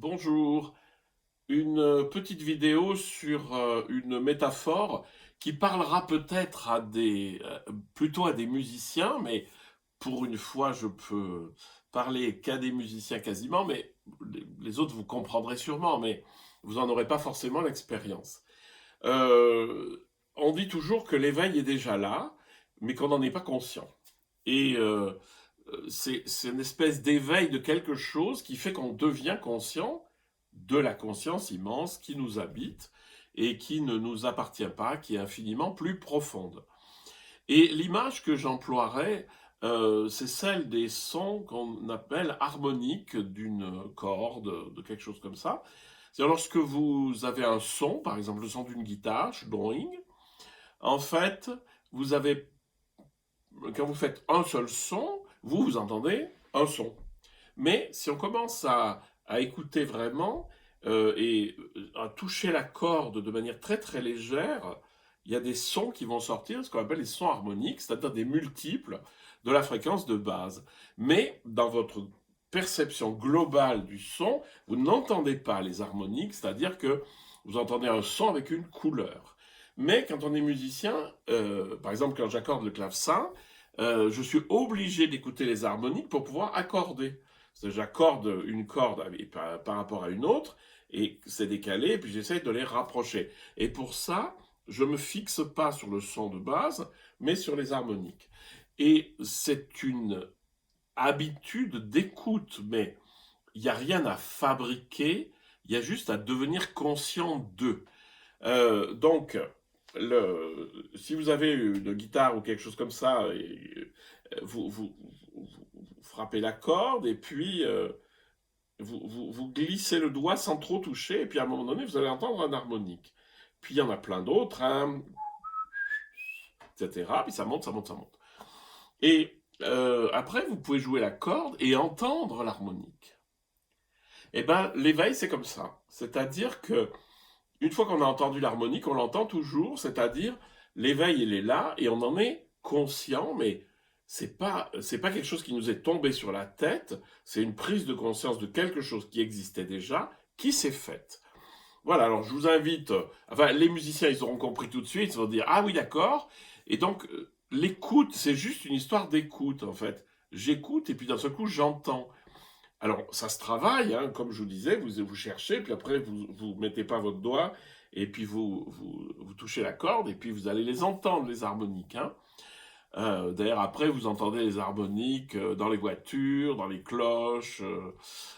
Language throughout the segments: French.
Bonjour, une petite vidéo sur une métaphore qui parlera peut-être plutôt à des musiciens, mais pour une fois je peux parler qu'à des musiciens quasiment, mais les autres vous comprendrez sûrement, mais vous n'en aurez pas forcément l'expérience. On dit toujours que l'éveil est déjà là, mais qu'on n'en est pas conscient. Et c'est une espèce d'éveil de quelque chose qui fait qu'on devient conscient de la conscience immense qui nous habite et qui ne nous appartient pas, qui est infiniment plus profonde. Et l'image que j'emploierais, c'est celle des sons qu'on appelle harmoniques d'une corde, de quelque chose comme ça. C'est-à-dire lorsque vous avez un son, par exemple le son d'une guitare, doing, en fait, vous avez, quand vous faites un seul son, vous entendez un son. Mais si on commence à écouter vraiment et à toucher la corde de manière très très légère, il y a des sons qui vont sortir, ce qu'on appelle les sons harmoniques, c'est-à-dire des multiples de la fréquence de base. Mais dans votre perception globale du son, vous n'entendez pas les harmoniques, c'est-à-dire que vous entendez un son avec une couleur. Mais quand on est musicien, par exemple quand j'accorde le clavecin, je suis obligé d'écouter les harmoniques pour pouvoir accorder. J'accorde une corde par rapport à une autre, et c'est décalé, et puis j'essaie de les rapprocher. Et pour ça, je ne me fixe pas sur le son de base, mais sur les harmoniques. Et c'est une habitude d'écoute, mais il n'y a rien à fabriquer, il y a juste à devenir conscient d'eux. Donc, si vous avez une guitare ou quelque chose comme ça, vous frappez la corde et puis vous glissez le doigt sans trop toucher, et puis à un moment donné, vous allez entendre un harmonique. Puis il y en a plein d'autres, hein, etc. Puis ça monte, ça monte, ça monte. Et après, vous pouvez jouer la corde et entendre l'harmonique. Et ben, l'éveil, c'est comme ça. C'est-à-dire que une fois qu'on a entendu l'harmonique, on l'entend toujours, c'est-à-dire l'éveil, il est là et on en est conscient, mais c'est pas quelque chose qui nous est tombé sur la tête, c'est une prise de conscience de quelque chose qui existait déjà, qui s'est faite. Voilà, alors je vous invite, enfin les musiciens ils auront compris tout de suite, ils vont dire ah oui d'accord, et donc l'écoute c'est juste une histoire d'écoute en fait. J'écoute et puis d'un seul coup j'entends. Alors, ça se travaille, hein, comme je vous disais, vous cherchez, puis après, vous mettez pas votre doigt, et puis vous touchez la corde, et puis vous allez les entendre, les harmoniques. Hein. D'ailleurs, après, vous entendez les harmoniques dans les voitures, dans les cloches,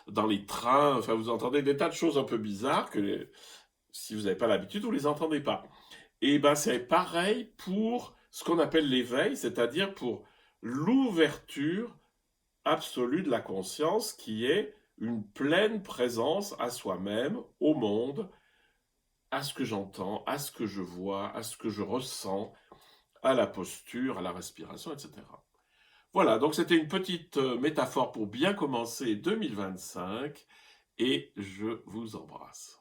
dans les trains, enfin, vous entendez des tas de choses un peu bizarres si vous n'avez pas l'habitude, vous les entendez pas. Et ben, c'est pareil pour ce qu'on appelle l'éveil, c'est-à-dire pour l'ouverture absolue de la conscience qui est une pleine présence à soi-même, au monde, à ce que j'entends, à ce que je vois, à ce que je ressens, à la posture, à la respiration, etc. Voilà, donc c'était une petite métaphore pour bien commencer 2025 et je vous embrasse.